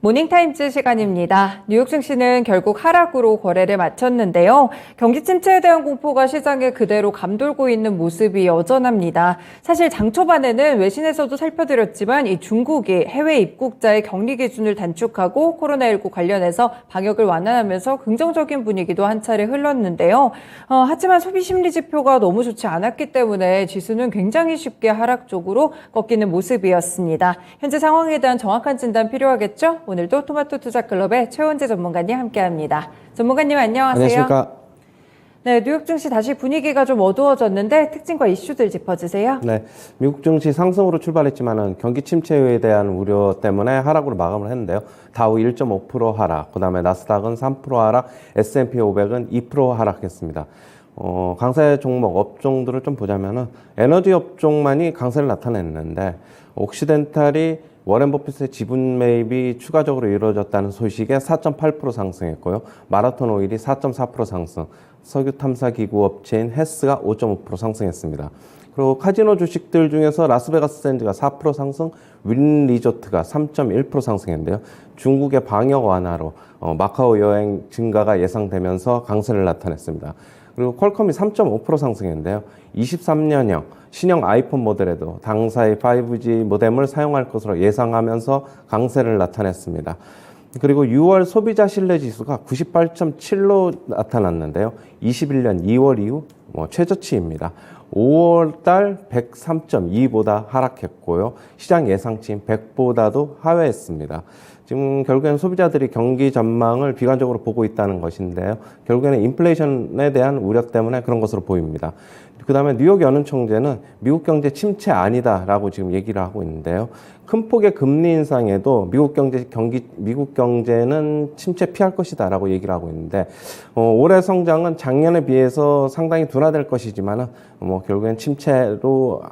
모닝타임즈 시간입니다. 뉴욕 증시는 결국 하락으로 거래를 마쳤는데요. 경기 침체에 대한 공포가 시장에 그대로 감돌고 있는 모습이 여전합니다. 사실 장 초반에는 외신에서도 살펴드렸지만 이 중국이 해외 입국자의 격리 기준을 단축하고 코로나19 관련해서 방역을 완화하면서 긍정적인 분위기도 한 차례 흘렀는데요. 하지만 소비 심리 지표가 너무 좋지 않았기 때문에 지수는 굉장히 쉽게 하락 쪽으로 꺾이는 모습이었습니다. 현재 상황에 대한 정확한 진단 필요하겠죠? 오늘도 토마토 투자클럽의 최원재 전문가님 함께합니다. 전문가님 안녕하세요. 안녕하십니까. 네, 뉴욕 증시 다시 분위기가 좀 어두워졌는데 특징과 이슈들 짚어주세요. 네, 미국 증시 상승으로 출발했지만은 경기 침체에 대한 우려 때문에 하락으로 마감을 했는데요. 다우 1.5% 하락, 그다음에 나스닥은 3% 하락, S&P 500은 2% 하락했습니다. 강세 종목 업종들을 좀 보자면은 에너지 업종만이 강세를 나타냈는데 옥시덴탈이 워렌 버핏의 지분 매입이 추가적으로 이루어졌다는 소식에 4.8% 상승했고요. 마라톤 오일이 4.4% 상승, 석유 탐사 기구 업체인 헤스가 5.5% 상승했습니다. 그리고 카지노 주식들 중에서 라스베가스 샌즈가 4% 상승, 윈 리조트가 3.1% 상승했는데요. 중국의 방역 완화로 마카오 여행 증가가 예상되면서 강세를 나타냈습니다. 그리고 퀄컴이 3.5% 상승했는데요. 23년형 신형 아이폰 모델에도 당사의 5G 모뎀을 사용할 것으로 예상하면서 강세를 나타냈습니다. 그리고 6월 소비자 신뢰 지수가 98.7로 나타났는데요. 21년 2월 이후 최저치입니다. 5월 달 103.2보다 하락했고요. 시장 예상치인 100보다도 하회했습니다. 지금 결국에는 소비자들이 경기 전망을 비관적으로 보고 있다는 것인데요. 결국에는 인플레이션에 대한 우려 때문에 그런 것으로 보입니다. 그 다음에 뉴욕 연은총재는 미국 경제 침체 아니다라고 지금 얘기를 하고 있는데요. 큰 폭의 금리 인상에도 미국 경제는 침체 피할 것이다라고 얘기를 하고 있는데, 올해 성장은 작년에 비해서 상당히 둔화될 것이지만은 결국엔 침체로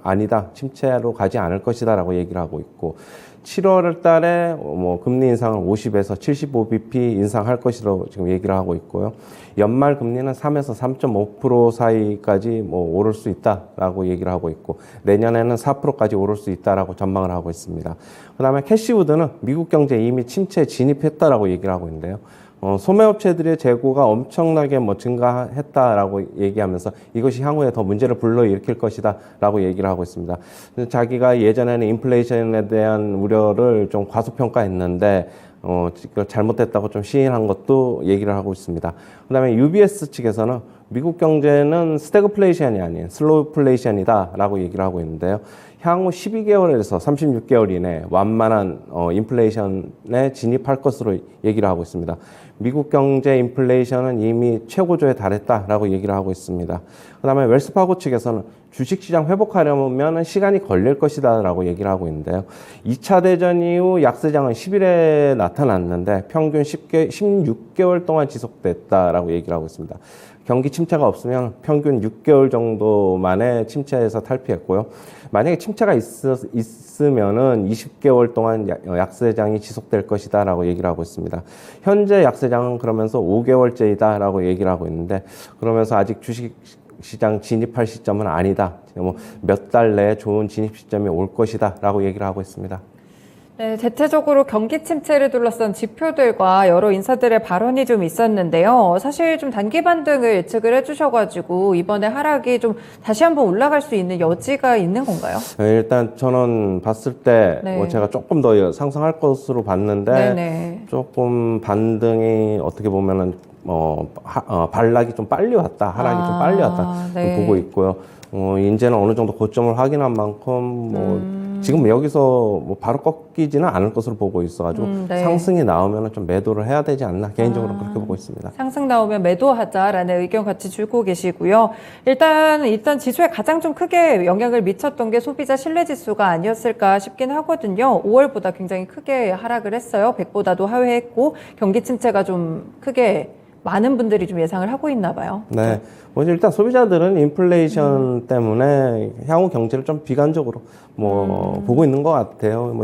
가지 않을 것이다라고 얘기를 하고 있고, 7월 달에 금리 인상을 50에서 75bp 인상할 것이라고 지금 얘기를 하고 있고요. 연말 금리는 3에서 3.5% 사이까지 오를 수 있다라고 얘기를 하고 있고, 내년에는 4%까지 오를 수 있다라고 전망을 하고 있습니다. 그다음에 캐시우드는 미국 경제 이미 침체에 진입했다라고 얘기를 하고 있는데요. 소매업체들의 재고가 엄청나게 증가했다라고 얘기하면서 이것이 향후에 더 문제를 불러일으킬 것이다라고 얘기를 하고 있습니다. 자기가 예전에는 인플레이션에 대한 우려를 좀 과소평가했는데 잘못됐다고 좀 시인한 것도 얘기를 하고 있습니다. 그다음에 UBS 측에서는 미국 경제는 스태그플레이션이 아닌 슬로우플레이션이다라고 얘기를 하고 있는데요. 향후 12개월에서 36개월 이내 완만한 인플레이션에 진입할 것으로 얘기를 하고 있습니다. 미국 경제 인플레이션은 이미 최고조에 달했다라고 얘기를 하고 있습니다. 그다음에 웰스파고 측에서는 주식시장 회복하려면 시간이 걸릴 것이다라고 얘기를 하고 있는데요. 2차 대전 이후 약세장은 10일에 나타났는데 평균 16개월 동안 지속됐다라고 얘기를 하고 있습니다. 경기 침체가 없으면 평균 6개월 정도 만에 침체에서 탈피했고요. 만약에 침체가 있으면은 20개월 동안 약세장이 지속될 것이다라고 얘기를 하고 있습니다. 현재 약세장은 그러면서 5개월째이다라고 얘기를 하고 있는데, 그러면서 아직 주식시장 진입할 시점은 아니다. 몇 달 내에 좋은 진입 시점이 올 것이다라고 얘기를 하고 있습니다. 네, 대체적으로 경기 침체를 둘러싼 지표들과 여러 인사들의 발언이 좀 있었는데요. 사실 좀 단기 반등을 예측을 해주셔가지고 이번에 하락이 좀 다시 한번 올라갈 수 있는 여지가 있는 건가요? 네, 일단 저는 봤을 때 네. 제가 조금 더 상승할 것으로 봤는데, 네네. 조금 반등이 어떻게 보면은 반락이 좀 빨리 왔다, 하락이 좀 빨리 왔다 네. 보고 있고요. 이제는 어느 정도 고점을 확인한 만큼 지금 여기서 바로 꺾이지는 않을 것으로 보고 있어가지고 네. 상승이 나오면 좀 매도를 해야 되지 않나, 개인적으로 그렇게 보고 있습니다. 상승 나오면 매도하자라는 의견 같이 주고 계시고요. 일단 지수에 가장 좀 크게 영향을 미쳤던 게 소비자 신뢰 지수가 아니었을까 싶긴 하거든요. 5월보다 굉장히 크게 하락을 했어요. 100보다도 하회했고 경기 침체가 좀 크게 많은 분들이 좀 예상을 하고 있나 봐요. 네. 일단 소비자들은 인플레이션 때문에 향후 경제를 좀 비관적으로 보고 있는 것 같아요.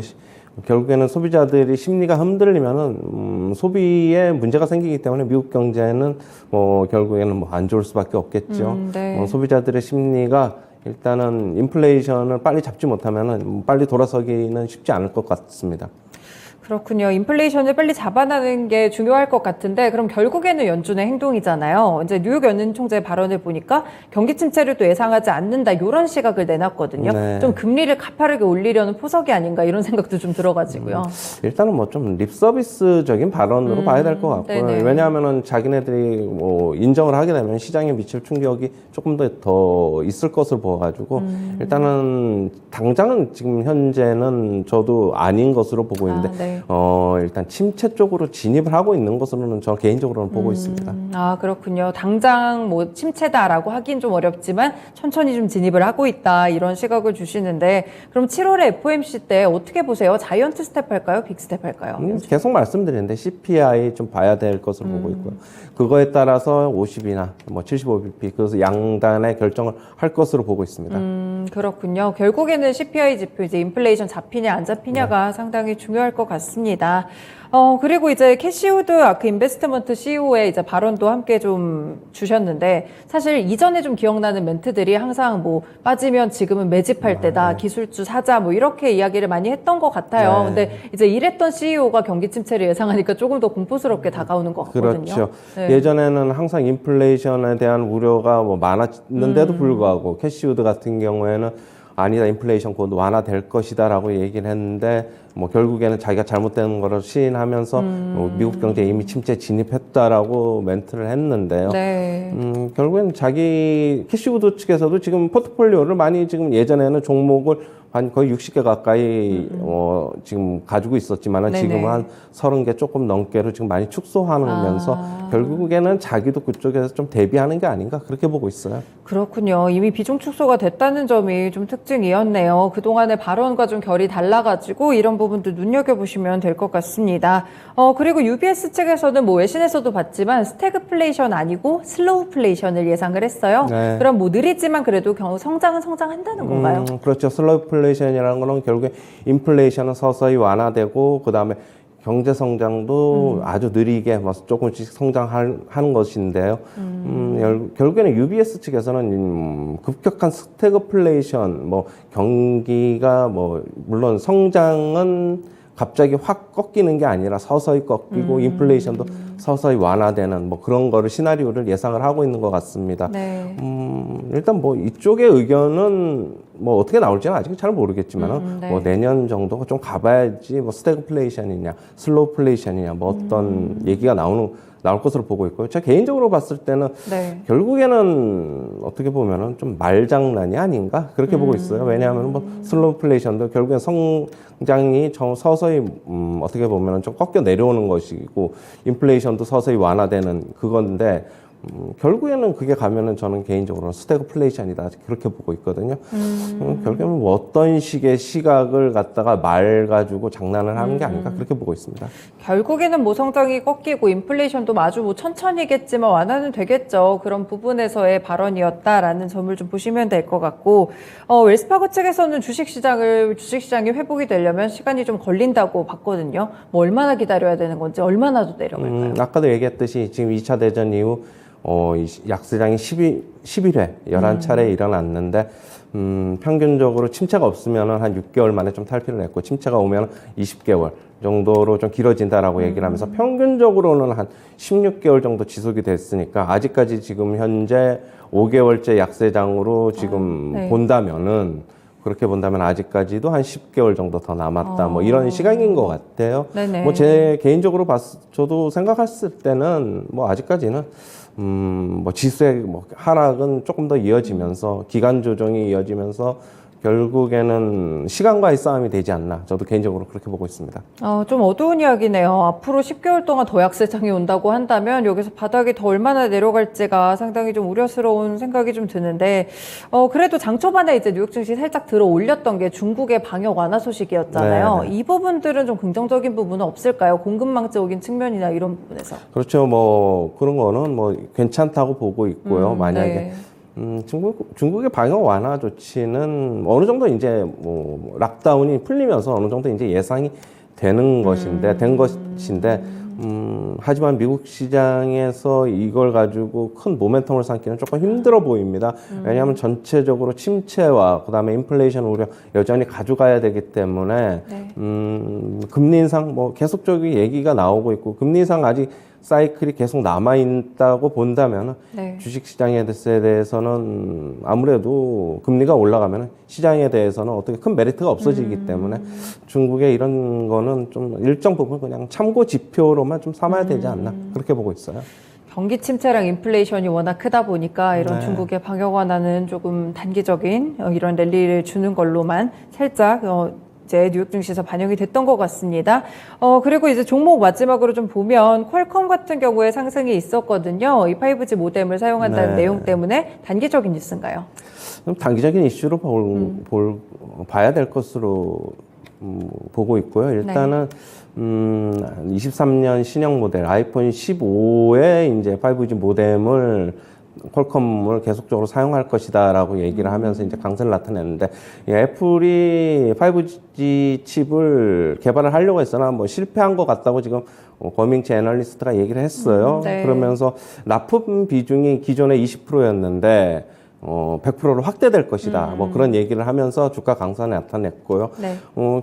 결국에는 소비자들이 심리가 흔들리면은 소비에 문제가 생기기 때문에 미국 경제는 결국에는 안 좋을 수밖에 없겠죠. 네. 소비자들의 심리가 일단은 인플레이션을 빨리 잡지 못하면은 빨리 돌아서기는 쉽지 않을 것 같습니다. 그렇군요. 인플레이션을 빨리 잡아나는 게 중요할 것 같은데 그럼 결국에는 연준의 행동이잖아요. 이제 뉴욕 연준 총재 발언을 보니까 경기 침체를 또 예상하지 않는다 이런 시각을 내놨거든요. 네. 좀 금리를 가파르게 올리려는 포석이 아닌가 이런 생각도 좀 들어가지고요. 일단은 뭐 좀 립서비스적인 발언으로 봐야 될 것 같고요. 네네. 왜냐하면은 자기네들이 뭐 인정을 하게 되면 시장에 미칠 충격이 조금 더 있을 것으로 보여가지고 일단은 당장은 지금 현재는 저도 아닌 것으로 보고 있는데 네. 일단 침체 쪽으로 진입을 하고 있는 것으로는 저 개인적으로는 보고 있습니다. 그렇군요. 당장 뭐 침체다라고 하긴 좀 어렵지만 천천히 좀 진입을 하고 있다 이런 시각을 주시는데 그럼 7월에 FOMC 때 어떻게 보세요? 자이언트 스텝 할까요? 빅 스텝 할까요? 계속 말씀드리는데 CPI 좀 봐야 될 것으로 보고 있고요. 그거에 따라서 50이나 뭐 75bp 그래서 양단의 결정을 할 것으로 보고 있습니다. 그렇군요. 결국에는 CPI 지표 이제 인플레이션 잡히냐 안 잡히냐가 상당히 중요할 것 같습니다. 그리고 이제 캐시우드 아크 인베스트먼트 CEO의 이제 발언도 함께 좀 주셨는데 사실 이전에 좀 기억나는 멘트들이 항상 뭐 빠지면 지금은 매집할 때다, 기술주 사자 뭐 이렇게 이야기를 많이 했던 것 같아요. 근데 이제 이랬던 CEO가 경기 침체를 예상하니까 조금 더 공포스럽게 다가오는 것 같거든요. 그렇죠. 네. 예전에는 항상 인플레이션에 대한 우려가 뭐 많았는데도 불구하고 캐시우드 같은 경우에는 아니다, 인플레이션 곧 완화될 것이다라고 얘기를 했는데 뭐 결국에는 자기가 잘못된 거를 시인하면서 미국 경제에 이미 침체 진입했다라고 멘트를 했는데요. 네. 결국엔 자기 캐시우드 측에서도 지금 포트폴리오를 많이 지금 예전에는 종목을 한 거의 60개 가까이 지금 가지고 있었지만은 네네. 지금은 한 30개 조금 넘게로 지금 많이 축소하면서 결국에는 자기도 그쪽에서 좀 대비하는 게 아닌가 그렇게 보고 있어요. 그렇군요. 이미 비중 축소가 됐다는 점이 좀 특징이었네요. 그동안의 발언과 좀 결이 달라가지고 이런 부분도 눈여겨보시면 될 것 같습니다. 그리고 UBS 측에서는 뭐 외신에서도 봤지만 스태그플레이션 아니고 슬로우플레이션을 예상을 했어요. 네. 그럼 뭐 느리지만 그래도 성장은 성장한다는 건가요? 그렇죠. 슬로우플레이션이라는 거는 결국에 인플레이션은 서서히 완화되고 그다음에 경제 성장도 아주 느리게 뭐 조금씩 성장하는 것인데요. 결국에는 UBS 측에서는 급격한 스태그플레이션, 뭐 경기가 뭐 물론 성장은 갑자기 확 꺾이는 게 아니라 서서히 꺾이고 인플레이션도 서서히 완화되는 뭐 그런 거를 시나리오를 예상을 하고 있는 것 같습니다. 네. 일단 뭐 이쪽의 의견은 뭐 어떻게 나올지는 아직 잘 모르겠지만 네. 뭐 내년 정도가 좀 가봐야지 뭐 스태그플레이션이냐 슬로우플레이션이냐 뭐 어떤 얘기가 나올 것으로 보고 있고요. 제가 개인적으로 봤을 때는 네. 결국에는 어떻게 보면은 좀 말장난이 아닌가 그렇게 보고 있어요. 왜냐하면 뭐 슬로우플레이션도 결국엔 성장이 서서히 어떻게 보면은 좀 꺾여 내려오는 것이고 인플레이션도 서서히 완화되는 그건데 결국에는 그게 가면은 저는 개인적으로 스태그플레이션이다 그렇게 보고 있거든요. 결국에는 뭐 어떤 식의 시각을 갖다가 말 가지고 장난을 하는 게 아닌가 그렇게 보고 있습니다. 결국에는 뭐 성장이 꺾이고 인플레이션도 아주 뭐 천천히겠지만 완화는 되겠죠. 그런 부분에서의 발언이었다라는 점을 좀 보시면 될 것 같고 웰스파고 측에서는 주식시장이 회복이 되려면 시간이 좀 걸린다고 봤거든요. 뭐 얼마나 기다려야 되는 건지 얼마나 더 내려갈까요? 아까도 얘기했듯이 지금 2차 대전 이후 약세장이 11회 11차례 일어났는데 평균적으로 침체가 없으면 한 6개월 만에 좀 탈피를 했고 침체가 오면 20개월 정도로 좀 길어진다라고 얘기를 하면서 평균적으로는 한 16개월 정도 지속이 됐으니까 아직까지 지금 현재 5개월째 약세장으로 지금 네. 그렇게 본다면 아직까지도 한 10개월 정도 더 남았다. 뭐 이런 시각인 것 같아요. 네네. 뭐 제 개인적으로 저도 생각했을 때는 뭐 아직까지는 뭐 지수의 뭐 하락은 조금 더 이어지면서 기간 조정이 이어지면서 결국에는 시간과의 싸움이 되지 않나. 저도 개인적으로 그렇게 보고 있습니다. 좀 어두운 이야기네요. 앞으로 10개월 동안 더 약세장이 온다고 한다면 여기서 바닥이 더 얼마나 내려갈지가 상당히 좀 우려스러운 생각이 좀 드는데 그래도 장 초반에 이제 뉴욕 증시 살짝 들어 올렸던 게 중국의 방역 완화 소식이었잖아요. 네. 이 부분들은 좀 긍정적인 부분은 없을까요? 공급망적인 측면이나 이런 부분에서. 그렇죠. 뭐 그런 거는 뭐 괜찮다고 보고 있고요. 만약에 네. 중국의 방역 완화 조치는 어느 정도 이제 뭐 락다운이 풀리면서 어느 정도 이제 예상이 되는 것인데 하지만 미국 시장에서 이걸 가지고 큰 모멘텀을 삼기는 조금 힘들어 보입니다. 왜냐하면 전체적으로 침체와 그다음에 인플레이션 우려 여전히 가져가야 되기 때문에 네. 금리 인상 뭐 계속적인 얘기가 나오고 있고 금리 인상 아직 사이클이 계속 남아 있다고 본다면 네. 주식 시장에 대해서는 아무래도 금리가 올라가면 시장에 대해서는 어떻게 큰 메리트가 없어지기 때문에 중국의 이런 거는 좀 일정 부분 그냥 참고 지표로만 좀 삼아야 되지 않나 그렇게 보고 있어요. 경기 침체랑 인플레이션이 워낙 크다 보니까 이런 네. 중국의 방역 완화는 조금 단기적인 이런 랠리를 주는 걸로만 살짝 이제 뉴욕 증시에서 반영이 됐던 것 같습니다. 그리고 이제 종목 마지막으로 좀 보면 퀄컴 같은 경우에 상승이 있었거든요. 이 5G 모뎀을 사용한다는 네. 내용 때문에 단기적인 뉴스인가요? 좀 단기적인 이슈로 봐야 될 것으로 보고 있고요. 일단은 23년 신형 모델 아이폰 15의 이제 5G 모뎀을 퀄컴을 계속적으로 사용할 것이다라고 얘기를 하면서 이제 강세를 나타냈는데 애플이 5G 칩을 개발을 하려고 했으나 뭐 실패한 것 같다고 지금 거밍치 애널리스트가 얘기를 했어요. 네. 그러면서 납품 비중이 기존에 20%였는데 100%로 확대될 것이다. 뭐 그런 얘기를 하면서 주가 강세를 나타냈고요. 네.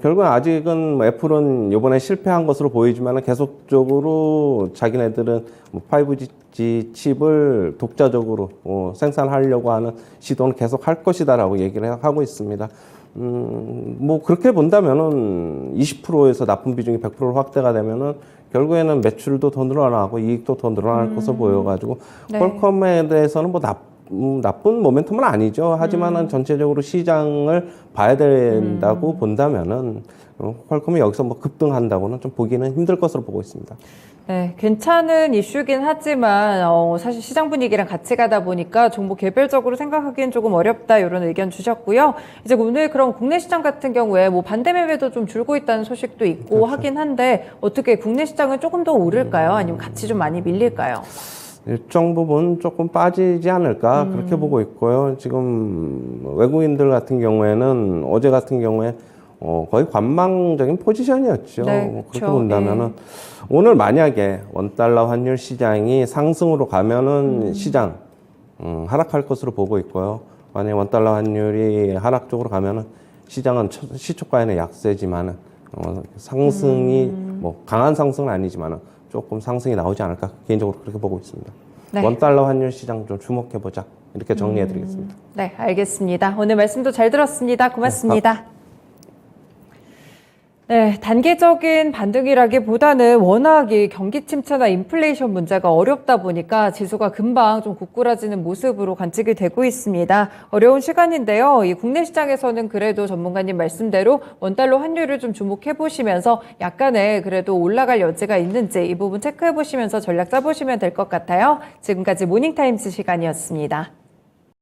결국은 아직은 뭐 애플은 이번에 실패한 것으로 보이지만 계속적으로 자기네들은 뭐 5G 칩을 독자적으로 생산하려고 하는 시도는 계속 할 것이다라고 얘기를 하고 있습니다. 뭐 그렇게 본다면은 20%에서 납품 비중이 100%로 확대가 되면은 결국에는 매출도 더 늘어나고 이익도 더 늘어날 것으로 보여가지고 네. 퀄컴에 대해서는 뭐 나쁜 모멘텀은 아니죠. 하지만은 전체적으로 시장을 봐야 된다고 본다면은 퀄컴이 여기서 뭐 급등한다고는 좀 보기는 힘들 것으로 보고 있습니다. 네, 괜찮은 이슈긴 하지만 사실 시장 분위기랑 같이 가다 보니까 종목 개별적으로 생각하기엔 조금 어렵다 이런 의견 주셨고요. 이제 오늘 그럼 국내 시장 같은 경우에 뭐 반대 매매도 좀 줄고 있다는 소식도 있고 그렇죠. 하긴 한데 어떻게 국내 시장은 조금 더 오를까요? 아니면 같이 좀 많이 밀릴까요? 일정 부분 조금 빠지지 않을까 그렇게 보고 있고요. 지금 외국인들 같은 경우에는 어제 같은 경우에 거의 관망적인 포지션이었죠. 네, 그렇게 그렇죠. 본다면은 오늘 만약에 원달러 환율 시장이 상승으로 가면은 시장 하락할 것으로 보고 있고요. 만약 원달러 환율이 하락 쪽으로 가면은 시장은 시초가에는 약세지만은 상승이 뭐 강한 상승은 아니지만은 조금 상승이 나오지 않을까 개인적으로 그렇게 보고 있습니다. 네. 원달러 환율 시장 좀 주목해 보자 이렇게 정리해 드리겠습니다. 네, 알겠습니다. 오늘 말씀도 잘 들었습니다. 고맙습니다. 네, 단기적인 반등이라기보다는 워낙 이 경기 침체나 인플레이션 문제가 어렵다 보니까 지수가 금방 좀 고꾸라지는 모습으로 관측이 되고 있습니다. 어려운 시간인데요. 이 국내 시장에서는 그래도 전문가님 말씀대로 원달러 환율을 좀 주목해 보시면서 약간의 그래도 올라갈 여지가 있는지 이 부분 체크해 보시면서 전략 짜보시면 될 것 같아요. 지금까지 모닝타임스 시간이었습니다.